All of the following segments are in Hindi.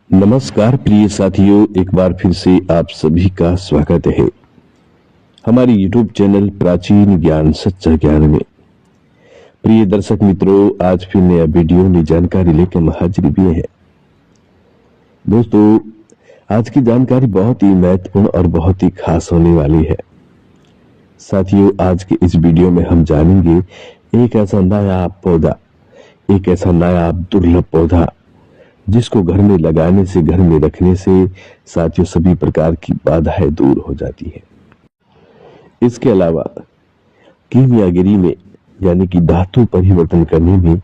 नमस्कार प्रिय साथियों, एक बार फिर से आप सभी का स्वागत है हमारे YouTube चैनल प्राचीन ज्ञान सच्चा ज्ञान में। प्रिय दर्शक मित्रों, आज फिर नया वीडियो नई जानकारी लेकर हाजिर भी है। दोस्तों, आज की जानकारी बहुत ही महत्वपूर्ण और बहुत ही खास होने वाली है। साथियों, आज के इस वीडियो में हम जानेंगे एक ऐसा नायाब पौधा, एक ऐसा नायाब दुर्लभ पौधा जिसको घर में लगाने से, घर में रखने से साथियों सभी प्रकार की बाधाएं दूर हो जाती है। इसके अलावा कीमियागिरी में यानी कि धातु परिवर्तन करने में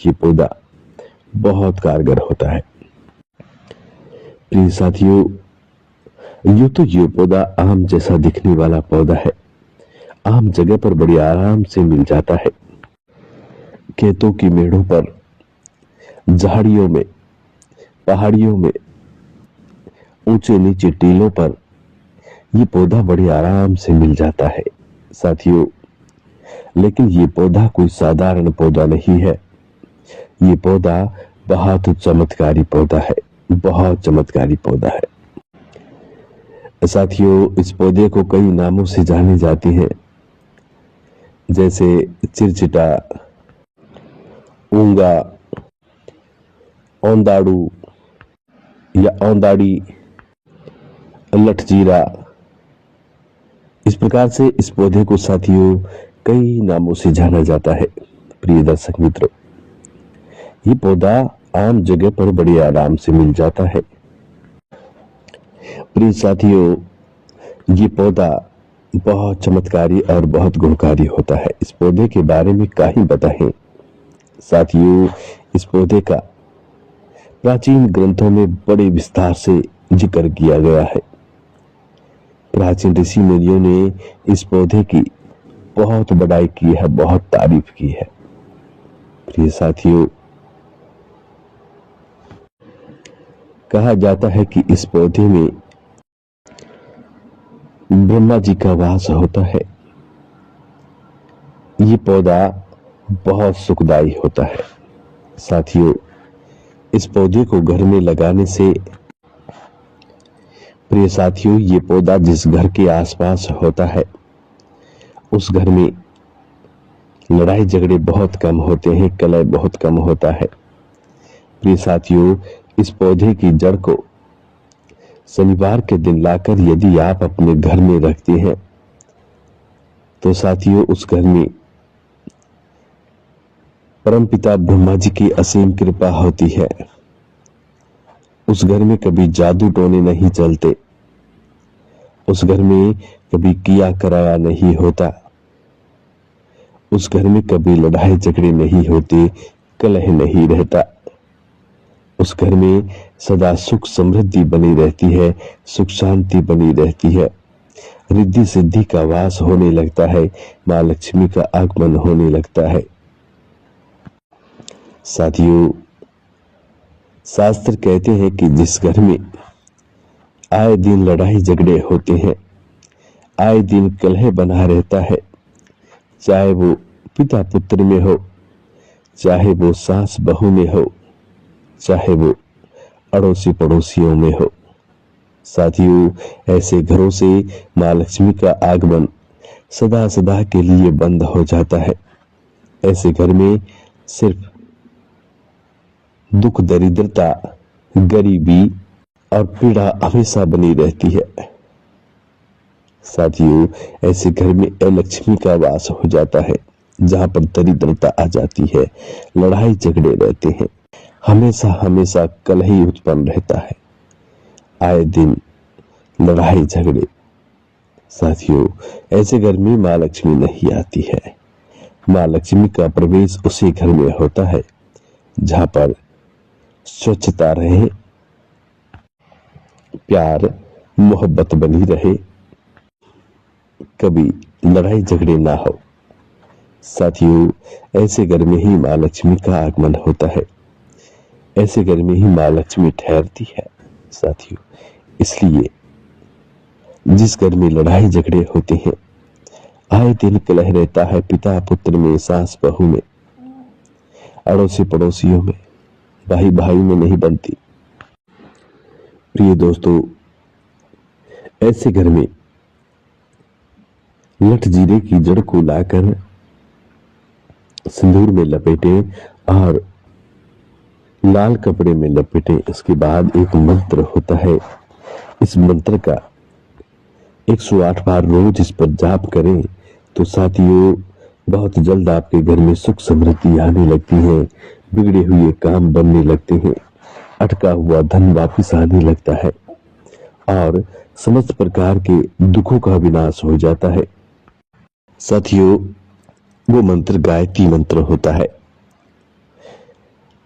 ये पौधा बहुत कारगर होता है। प्रिय साथियों, ये पौधा आम जैसा दिखने वाला पौधा है, आम जगह पर बड़ी आराम से मिल जाता है। खेतों की मेड़ों पर, झाड़ियों में, पहाड़ियों में, ऊंचे नीचे टीलों पर ये पौधा बड़े आराम से मिल जाता है। साथियों, लेकिन ये पौधा कोई साधारण पौधा नहीं है। ये पौधा बहुत चमत्कारी पौधा है, बहुत चमत्कारी पौधा है। साथियों, इस पौधे को कई नामों से जाने जाते हैं, जैसे चिरचिटा, ऊंगा, औंदाड़ू या औंदाड़ी, लठजीरा। इस प्रकार से इस पौधे को साथियों कई नामों से जाना जाता है। प्रिय दर्शक मित्रों, ये पौधा आम जगह पर बड़े आराम से मिल जाता है। प्रिय साथियों, ये पौधा बहुत चमत्कारी और बहुत गुणकारी होता है। इस पौधे के बारे में क्या ही बताएं। साथियों, इस पौधे का प्राचीन ग्रंथों में बड़े विस्तार से जिक्र किया गया है। प्राचीन ऋषि मुनियों ने इस पौधे की बहुत बड़ाई की है, बहुत तारीफ की है। प्रिय साथियों, कहा जाता है कि इस पौधे में ब्रह्मा जी का वास होता है। ये पौधा बहुत सुखदायी होता है। साथियों, इस पौधे को घर में लगाने से, प्रिय साथियों, ये पौधा जिस घर के आसपास होता है उस घर में लड़ाई झगड़े बहुत कम होते हैं, कलह बहुत कम होता है। प्रिय साथियों, इस पौधे की जड़ को शनिवार के दिन लाकर यदि आप अपने घर में रखते हैं तो साथियों उस घर में परमपिता ब्रह्मा जी की असीम कृपा होती है। उस घर में कभी जादू टोने नहीं चलते, उस घर में कभी किया कराया नहीं होता, उस घर में कभी लड़ाई झगड़े नहीं होते, कलह नहीं रहता। उस घर में सदा सुख समृद्धि बनी रहती है, सुख शांति बनी रहती है, रिद्धि सिद्धि का वास होने लगता है, मां लक्ष्मी का आगमन होने लगता है। साथियों, शास्त्र कहते हैं कि जिस घर में आए दिन लड़ाई झगड़े होते हैं, आए दिन कलह बना रहता है, चाहे वो पिता पुत्र में हो, चाहे वो सास बहू में हो, चाहे वो अड़ोसी पड़ोसियों में हो, साथियों ऐसे घरों से मां लक्ष्मी का आगमन सदा सदा के लिए बंद हो जाता है। ऐसे घर में सिर्फ दुख, दरिद्रता, गरीबी और पीड़ा हमेशा बनी रहती है। साथियों, ऐसे घर में अलक्ष्मी का वास हो जाता है, जहां पर दरिद्रता आ जाती है, लड़ाई झगड़े रहते हैं, हमेशा हमेशा कलह ही उत्पन्न रहता है, आए दिन लड़ाई झगड़े। साथियों, ऐसे घर में मां लक्ष्मी नहीं आती है। मां लक्ष्मी का प्रवेश उसी घर में होता है जहां पर स्वच्छता रहे, प्यार मोहब्बत बनी रहे, कभी लड़ाई झगड़े ना हो। साथियों, ऐसे घर में ही मां लक्ष्मी का आगमन होता है, ऐसे घर में ही मां लक्ष्मी ठहरती है। साथियों, इसलिए जिस घर में लड़ाई झगड़े होते हैं, आए दिन कलह रहता है, पिता पुत्र में, सास बहू में, अड़ोसी पड़ोसियों में, भाई भाई में नहीं बनती, प्रिय दोस्तों, ऐसे घर में लठ जीरे की जड़ को लाकर सिंदूर में लपेटें और लाल कपड़े में लपेटें। इसके बाद एक मंत्र होता है, इस मंत्र का 108 बार रोज इस पर जाप करें तो साथियों बहुत जल्द आपके घर में सुख समृद्धि आने लगती है, बिगड़े हुए काम बनने लगते हैं, अटका हुआ धन वापिस आने लगता है और समस्त प्रकार के दुखों का विनाश हो जाता है। साथियों, वो मंत्र गायत्री मंत्र होता है।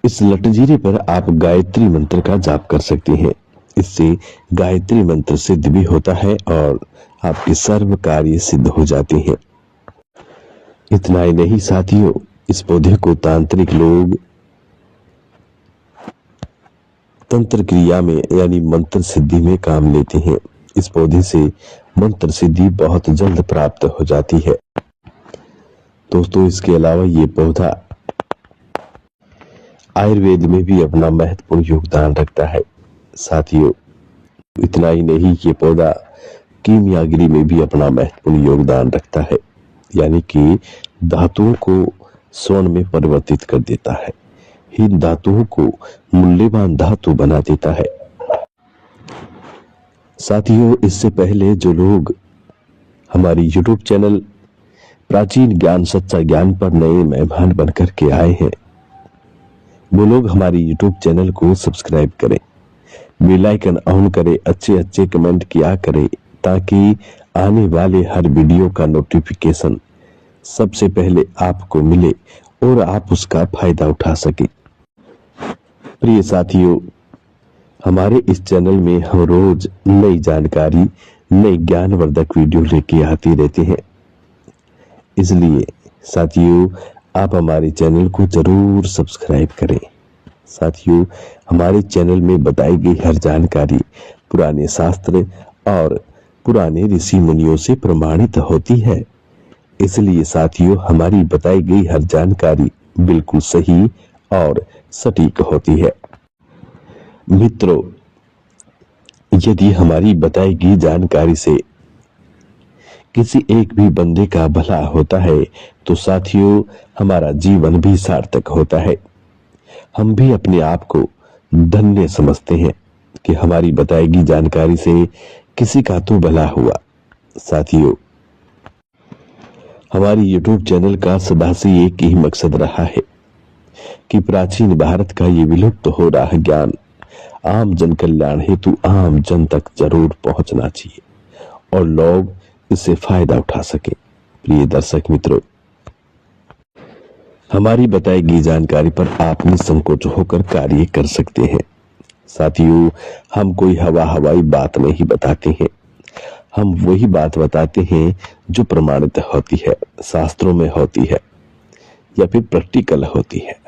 इस लटजीरे पर आप गायत्री मंत्र का जाप कर सकते हैं। इससे गायत्री मंत्र सिद्ध भी होता है और आपके सर्व कार्य सिद्ध हो जाते हैं। इतना ही नहीं साथियों, इस पौधे को तांत्रिक लोग तंत्र क्रिया में यानी मंत्र सिद्धि में काम लेते हैं। इस पौधे से मंत्र सिद्धि बहुत जल्द प्राप्त हो जाती है। दोस्तों, इसके अलावा ये पौधा आयुर्वेद में भी अपना महत्वपूर्ण योगदान रखता है। साथियों, इतना ही नहीं, ये पौधा कीमियागिरी में भी अपना महत्वपूर्ण योगदान रखता है, यानी कि धातुओं को स्वर्ण में परिवर्तित कर देता है, हीन धातुओं को मूल्यवान धातु बना देता है। साथियों, इससे पहले जो लोग हमारी YouTube चैनल प्राचीन ज्ञान सच्चा ज्ञान पर नए मेहमान बनकर के आए हैं, वो लोग हमारी YouTube चैनल को सब्सक्राइब करें, बेल आइकन ऑन करें, अच्छे अच्छे कमेंट किया करें ताकि आने वाले हर वीडियो का नोटिफिकेशन सबसे पहले आपको मिले और आप उसका फायदा उठा सके। प्रिय साथियों, हमारे इस चैनल में हम रोज नई जानकारी, नई ज्ञानवर्धक वीडियो लेके आते रहते हैं। इसलिए साथियों, आप हमारे चैनल को जरूर सब्सक्राइब करें। साथियों, हमारे चैनल में बताई गई हर जानकारी पुराने शास्त्र और पुराने ऋषि मुनियों से प्रमाणित होती है। इसलिए साथियों, हमारी बताई गई हर जानकारी बिल्कुल सही और सटीक होती है। मित्रों, यदि हमारी बताई गई जानकारी से किसी एक भी बंदे का भला होता है तो साथियों हमारा जीवन भी सार्थक होता है। हम भी अपने आप को धन्य समझते हैं कि हमारी बताई गई जानकारी से किसी का तो भला हुआ। साथियों, हमारी YouTube चैनल का सदा से एक ही मकसद रहा है कि प्राचीन भारत का ये विलुप्त हो रहा ज्ञान आम जन कल्याण हेतु आम जन तक जरूर पहुंचना चाहिए और लोग इससे फायदा उठा सके। प्रिय दर्शक मित्रों, हमारी बताई गई जानकारी पर आप निसंकोच होकर कार्य कर सकते हैं। साथियों, हम कोई हवाई बात नहीं बताते हैं, हम वही बात बताते हैं जो प्रमाणित होती है, शास्त्रों में होती है या फिर प्रैक्टिकल होती है।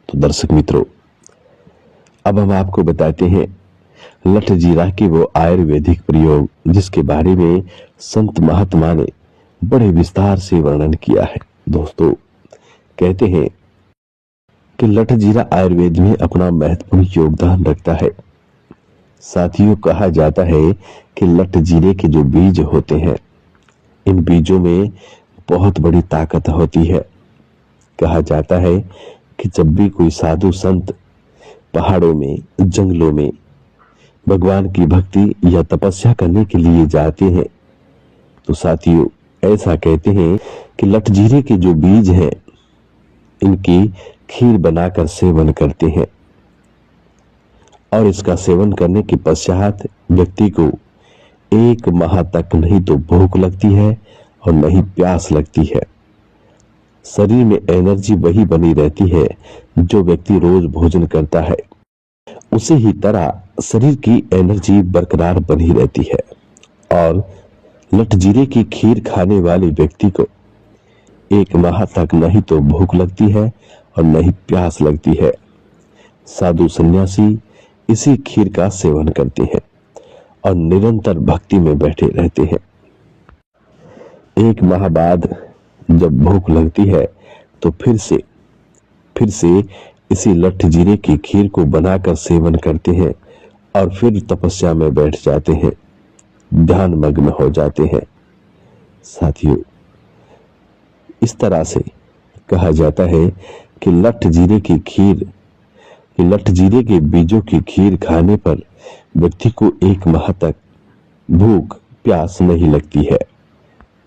तो दर्शक मित्रों, अब हम आपको बताते हैं लठ जीरा के वो आयुर्वेदिक प्रयोग जिसके बारे में संत महात्मा ने बड़े विस्तार से वर्णन किया है। दोस्तों, कहते हैं कि लठ जीरा आयुर्वेद में अपना महत्वपूर्ण योगदान रखता है। साथियों, कहा जाता है कि लठ जीरे के जो बीज होते हैं, इन बीजों में बहुत बड़ी ताकत होती है। कहा जाता है कि जब भी कोई साधु संत पहाड़ों में, जंगलों में भगवान की भक्ति या तपस्या करने के लिए जाते हैं तो साथियों ऐसा कहते हैं कि लठ जीरे के जो बीज हैं, इनकी खीर बनाकर सेवन करते हैं और इसका सेवन करने के पश्चात व्यक्ति को 1 माह तक नहीं तो भूख लगती है और नहीं प्यास लगती है। शरीर में एनर्जी वही बनी रहती है जो व्यक्ति रोज भोजन करता है, उसी ही तरह शरीर की एनर्जी बरकरार बनी रहती है और लठ जीरे की खीर खाने वाले व्यक्ति को 1 माह तक नहीं तो भूख लगती है और नहीं प्यास लगती है। साधु सन्यासी इसी खीर का सेवन करते हैं और निरंतर भक्ति में बैठे रहते हैं। 1 माह बाद जब भूख लगती है तो फिर से इसी लठ जीरे की खीर को बनाकर सेवन करते हैं और फिर तपस्या में बैठ जाते हैं, ध्यान मग्न हो जाते हैं। साथियों, इस तरह से कहा जाता है कि लठ जीरे के बीजों की खीर खाने पर व्यक्ति को 1 माह तक भूख प्यास नहीं लगती है।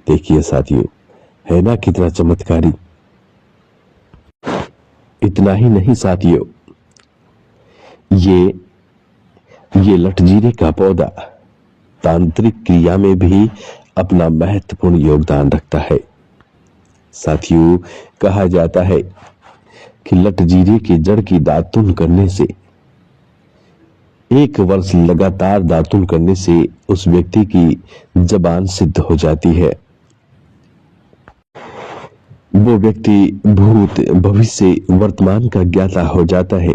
देखिए साथियों, है ना कितना चमत्कारी। इतना ही नहीं साथियों, ये लठजीरे का पौधा तांत्रिक क्रिया में भी अपना महत्वपूर्ण योगदान रखता है। साथियों, कहा जाता है कि लठजीरे की जड़ की दातुन करने से 1 वर्ष लगातार दातुन करने से उस व्यक्ति की जबान सिद्ध हो जाती है। वो व्यक्ति भूत, भविष्य, वर्तमान का ज्ञाता हो जाता है।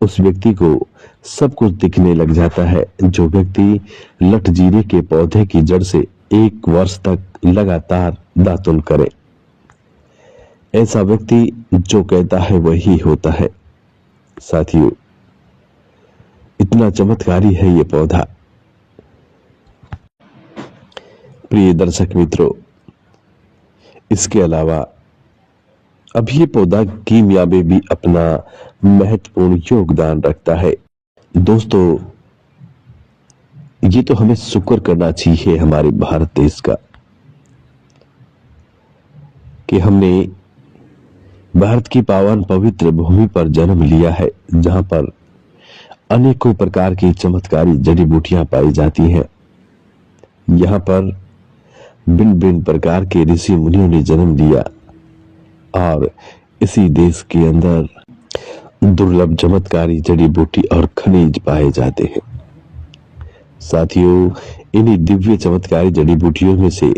उस व्यक्ति को सब कुछ दिखने लग जाता है। जो व्यक्ति लठजीरे के पौधे की जड़ से 1 वर्ष तक लगातार दातुन करे, ऐसा व्यक्ति जो कहता है वही होता है। साथियों, इतना चमत्कारी है ये पौधा। प्रिय दर्शक मित्रों, इसके अलावा अब ये पौधा कीमिया में भी अपना महत्वपूर्ण योगदान रखता है। दोस्तों, ये तो हमें शुक्र करना चाहिए हमारे भारत देश का कि हमने भारत की पावन पवित्र भूमि पर जन्म लिया है, जहां पर अनेकों प्रकार की चमत्कारी जड़ी बूटियां पाई जाती हैं। यहां पर भिन्न भिन्न प्रकार के ऋषि मुनियों ने जन्म लिया और इसी देश के अंदर दुर्लभ चमत्कारी जड़ी बूटी और खनिज पाए जाते हैं। साथियों, इन्हीं दिव्य चमत्कारी जड़ी बूटियों में से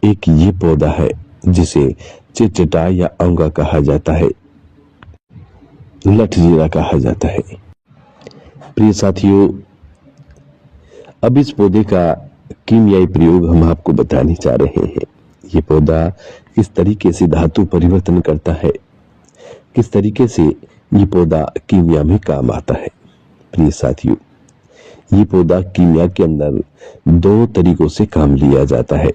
एक ये पौधा है जिसे चिरचिटा या औंगा कहा जाता है, लठजीरा कहा जाता है। प्रिय साथियों, अब इस पौधे का कीमियाई प्रयोग हम आपको बताने जा रहे हैं। ये पौधा किस तरीके से धातु परिवर्तन करता है, किस तरीके से ये पौधा कीमिया में काम आता है। प्रिय साथियों, ये पौधा कीमिया के अंदर 2 तरीकों से काम लिया जाता है।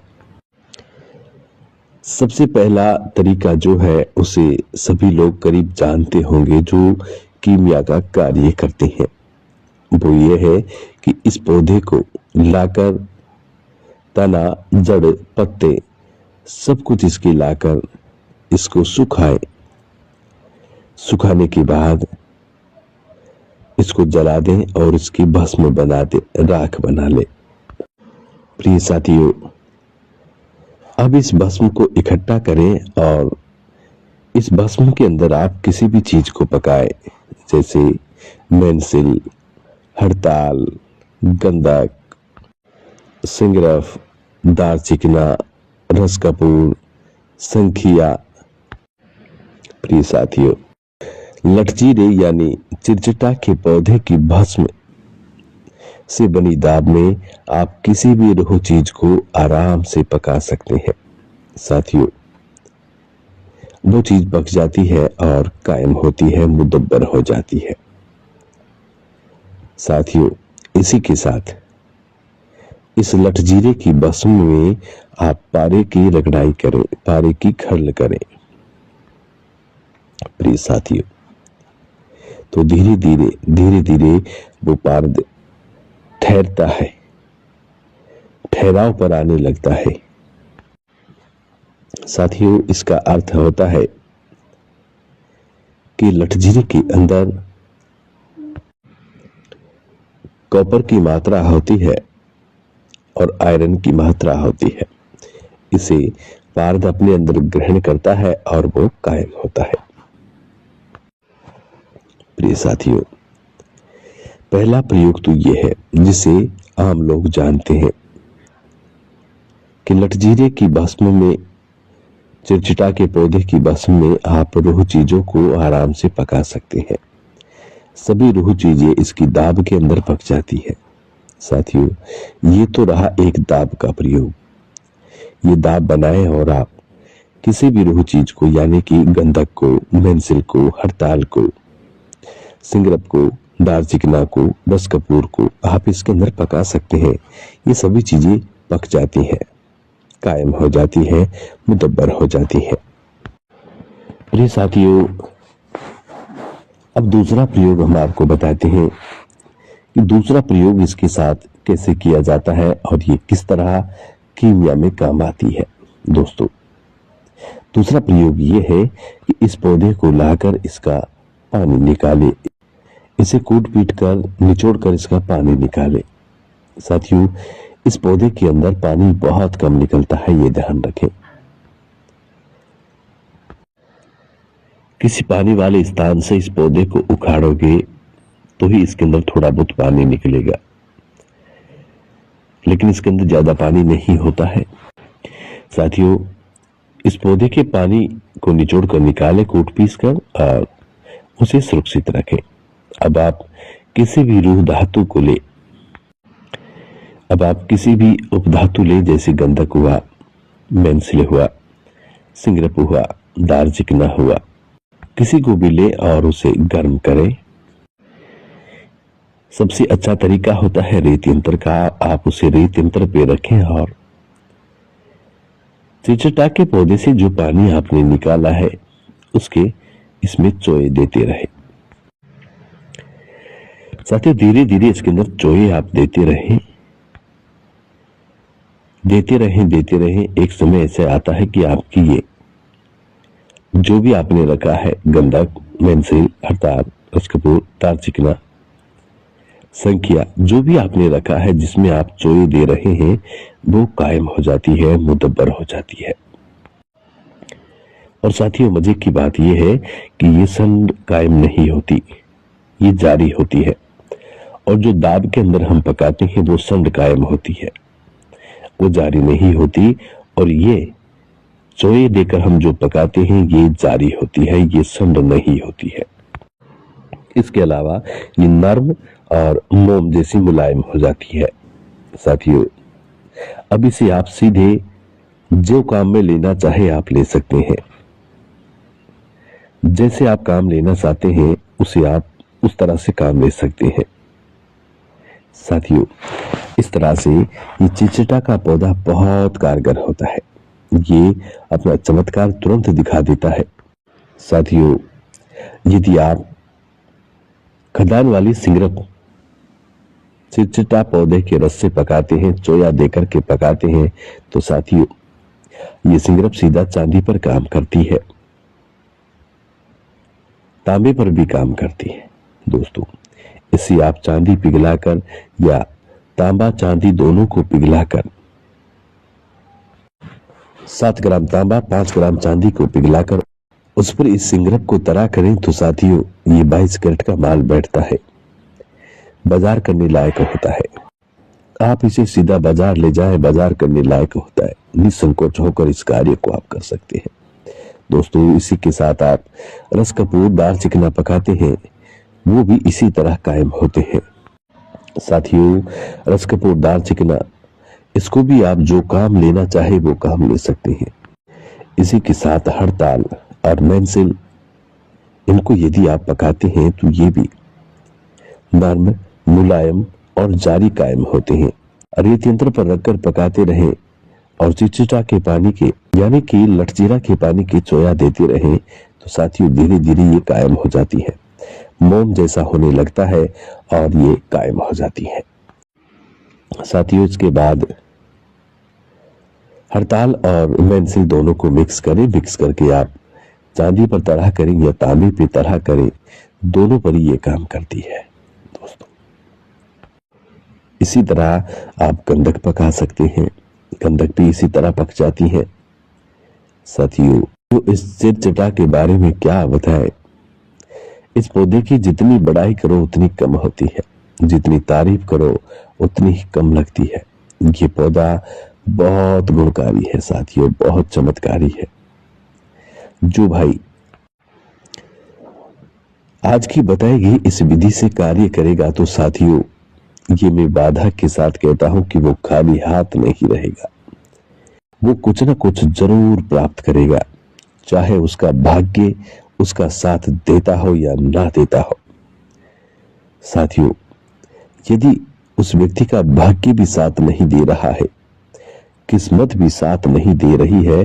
सबसे पहला तरीका जो है उसे सभी लोग करीब जानते होंगे जो कीमिया का कार्य करते हैं। वो ये है कि इस पौधे को लाकर तना, जड़, पत्ते सब कुछ इसके लाकर इसको सुखाए। सुखाने के बाद इसको जला दें और इसकी भस्म बना दे, राख बना ले। प्रिय साथियों, अब इस भस्म को इकट्ठा करें और इस भस्म के अंदर आप किसी भी चीज को पकाएं, जैसे मेंसिल, हड़ताल, गंधक, सिंगरफ, दारचिकना, रस कपूर, संखिया। प्रिय साथियों, लठजीरे यानी चिरचिटा के पौधे की भस्म से बनी दाब में आप किसी भी रोह चीज को आराम से पका सकते हैं। साथियों, वो चीज पक जाती है और कायम होती है, मुदब्बर हो जाती है। साथियों, इसी के साथ इस लठजीरे की भस्म में आप पारे की रगड़ाई करें, पारे की खर्ल करें। प्रिय साथियों, तो धीरे धीरे वो पार ठहरता है, ठहराव पर आने लगता है। साथियों, इसका अर्थ होता है कि लठजीरे के अंदर कॉपर की मात्रा होती है और आयरन की मात्रा होती है। इसे पारद अपने अंदर ग्रहण करता है और वो कायम होता है। प्रिय साथियों, पहला प्रयोग तो ये है जिसे आम लोग जानते हैं कि लठजीरे की भस्म में, चिरचिटा के पौधे की भस्म में आप रूह चीजों को आराम से पका सकते हैं। सभी रूह चीजें इसकी दाब के अंदर पक जाती है। साथियों, ये तो रहा एक दाब का प्रयोग। ये दाब बनाएं और आप किसी भी रूह चीज को, यानी कि गंधक को, मेंसिल को, हड़ताल को, सिंगरप को, दालचिकना को, रस कपूर को आप इसके अंदर पका सकते हैं। ये सभी चीजें पक जाती हैं, कायम हो जाती हैं, मुदब्बर हो जाती हैं। प्रिय साथियों, अब दूसरा प्रयोग हम आपको बताते हैं कि दूसरा प्रयोग इसके साथ कैसे किया जाता है और ये किस तरह कीमिया में काम आती है। दोस्तों, दूसरा प्रयोग ये है कि इस पौधे को लाकर इसका पानी निकाले, इसे कूट पीट कर निचोड़ कर इसका पानी निकाले। साथियों, इस पौधे के अंदर पानी बहुत कम निकलता है, ये ध्यान रखें। किसी पानी वाले स्थान से इस पौधे को उखाड़ोगे तो ही इसके अंदर थोड़ा बहुत पानी निकलेगा, लेकिन इसके अंदर ज्यादा पानी नहीं होता है। साथियों, इस पौधे के पानी को निचोड़ कर निकाले, कूट पीस कर, और उसे सुरक्षित रखें। अब आप किसी भी रूह धातु को ले, अब आप किसी भी उपधातु ले, जैसे गंधक हुआ, मेंसिल हुआ, सिंगरप हुआ, दालचिकना हुआ, किसी को भी ले और उसे गर्म करें। सबसे अच्छा तरीका होता है रेत यंत्र का। आप उसे रेत यंत्र पे रखें और चिचटा के पौधे से जो पानी आपने निकाला है उसके इसमें चोए देते रहे। साथियों, धीरे धीरे इसके अंदर चोए आप देते रहें, देते रहें, देते रहें। एक समय ऐसे आता है कि आपकी ये जो भी आपने रखा है, गंधक, मेंसिल, हड़ताल, रसकपूर, दालचिकना, संख्या, जो भी आपने रखा है जिसमें आप चोए दे रहे हैं, वो कायम हो जाती है, मुदब्बर हो जाती है। और साथियों, मजे की बात यह है कि ये संड कायम नहीं होती, ये जारी होती है। और जो दाब के अंदर हम पकाते हैं वो संड कायम होती है, वो जारी नहीं होती। और ये चोए देकर हम जो पकाते हैं ये जारी होती है, ये संड नहीं होती है। इसके अलावा ये नर्म और मोम जैसी मुलायम हो जाती है। साथियों, अब इसे आप सीधे जो काम में लेना चाहे आप ले सकते हैं। जैसे आप काम लेना चाहते हैं उसे आप उस तरह से काम ले सकते हैं। साथियों, इस तरह से ये चिचटा का पौधा बहुत कारगर होता है, ये अपना चमत्कार तुरंत दिखा देता है। साथियों, यदि आप खदान वाली सिंगरप चिचटा पौधे के रस से पकाते हैं, चोया देकर के पकाते हैं, तो साथियों ये सिंगरप सीधा चांदी पर काम करती है, तांबे पर भी काम करती है। दोस्तों, इसे आप चांदी पिघलाकर या तांबा चांदी दोनों को पिघलाकर 7 ग्राम तांबा 5 ग्राम चांदी को पिघलाकर उस पर इस सिंगरप को तरा करें तो साथियों ये 22 कैरेट का माल बैठता है, बाजार करने लायक होता है। आप इसे सीधा बाजार ले जाएं, बाजार करने लायक होता है। निसंकोच होकर इस कार्य को आप कर सकते हैं। दोस्तों, इसी के साथ आप रस कपूर, दालचिकना पकाते हैं, वो भी इसी तरह कायम होते हैं। साथियों, रस कपूर, दालचिकना, इसको भी आप जो काम लेना चाहे वो काम ले सकते हैं। इसी के साथ हड़ताल और मेंसिल, इनको यदि आप पकाते हैं तो ये भी नर्म, मुलायम और जारी कायम होते हैं। रेत यंत्र पर रखकर पकाते रहें और चिचटा के पानी के यानी कि लटजीरा के पानी की चोया देते रहें तो साथियों धीरे धीरे ये कायम हो जाती है, मोम जैसा होने लगता है और ये कायम हो जाती है। साथियों, इसके बाद हड़ताल और मेंसिल दोनों को मिक्स करें। मिक्स करके आप चांदी पर तराह करें या तांबे पे तराह करें, दोनों पर ये काम करती है। दोस्तों, इसी तरह आप गंधक पका सकते हैं, गंधक भी इसी तरह पक जाती है। साथियों, तो इस चिचटा के बारे में क्या बताएं। इस पौधे की जितनी बड़ाई करो उतनी कम होती है, जितनी तारीफ करो उतनी ही कम लगती है। ये पौधा बहुत गुणकारी है साथियों, बहुत चमत्कारी है। जो भाई आज की बताई गई इस विधि से कार्य करेगा तो साथियों ये मैं बाधा के साथ कहता हूं कि वो खाली हाथ नहीं रहेगा, वो कुछ ना कुछ जरूर प्राप्त करेगा, चाहे उसका भाग्य उसका साथ देता हो या ना देता हो। साथियों, यदि उस व्यक्ति का भाग्य भी साथ नहीं दे रहा है, किस्मत भी साथ नहीं दे रही है,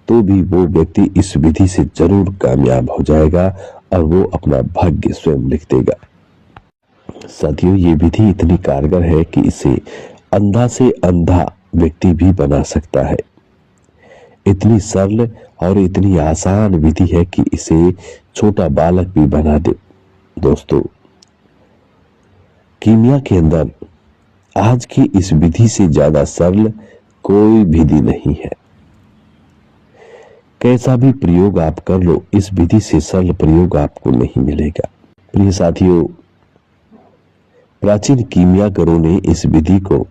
तो भी वो व्यक्ति इस विधि से जरूर कामयाब हो जाएगा और वो अपना भाग्य स्वयं लिख देगा। साथियों, ये विधि इतनी कारगर है कि इसे अंधा से अंधा व्यक्ति भी बना सकता है। इतनी सरल और इतनी आसान विधि है कि इसे छोटा बालक भी बना दे। दोस्तों, कीमिया के अंदर आज की इस विधि से ज्यादा सरल कोई विधि नहीं है। कैसा भी प्रयोग आप कर लो, इस विधि से सरल प्रयोग आपको नहीं मिलेगा। प्रिय साथियों, प्राचीन कीमियागरों ने इस विधि को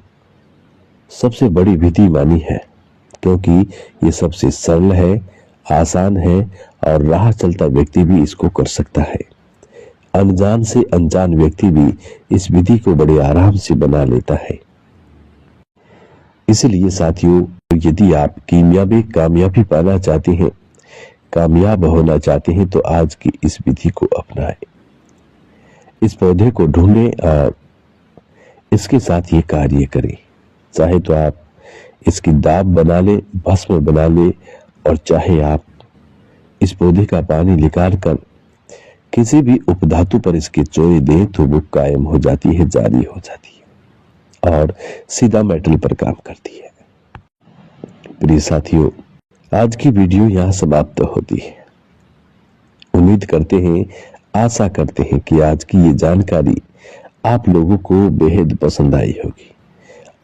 सबसे बड़ी विधि मानी है, क्योंकि ये सबसे सरल है, आसान है और राह चलता व्यक्ति भी इसको कर सकता है। अनजान से अनजान व्यक्ति भी इस विधि को बड़े आराम से बना लेता है। इसलिए साथियों, यदि आप कीमिया में कामयाबी पाना चाहते हैं, कामयाब होना चाहते हैं, तो आज की इस विधि को अपनाएं। इस पौधे को ढूंढें और इसके साथ ये कार्य करें। चाहे तो आप इसकी दाब बना ले, भस्म बना ले, और चाहे आप इस पौधे का पानी निकाल कर किसी भी उपधातु पर इसके चोए दें तो वो कायम हो जाती है, जारी हो जाती है और सीधा मेटल पर काम करती है। प्रिय साथियों, आज की वीडियो यहाँ समाप्त होती है। उम्मीद करते हैं, आशा करते हैं कि आज की ये जानकारी आप लोगों को बेहद पसंद आई होगी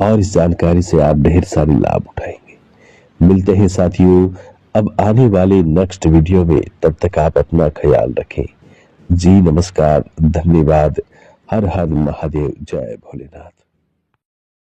और इस जानकारी से आप ढेर सारे लाभ उठाएंगे। मिलते हैं साथियों अब आने वाले नेक्स्ट वीडियो में। तब तक आप अपना ख्याल रखें। जी नमस्कार, धन्यवाद। हर हर महादेव, जय भोलेनाथ।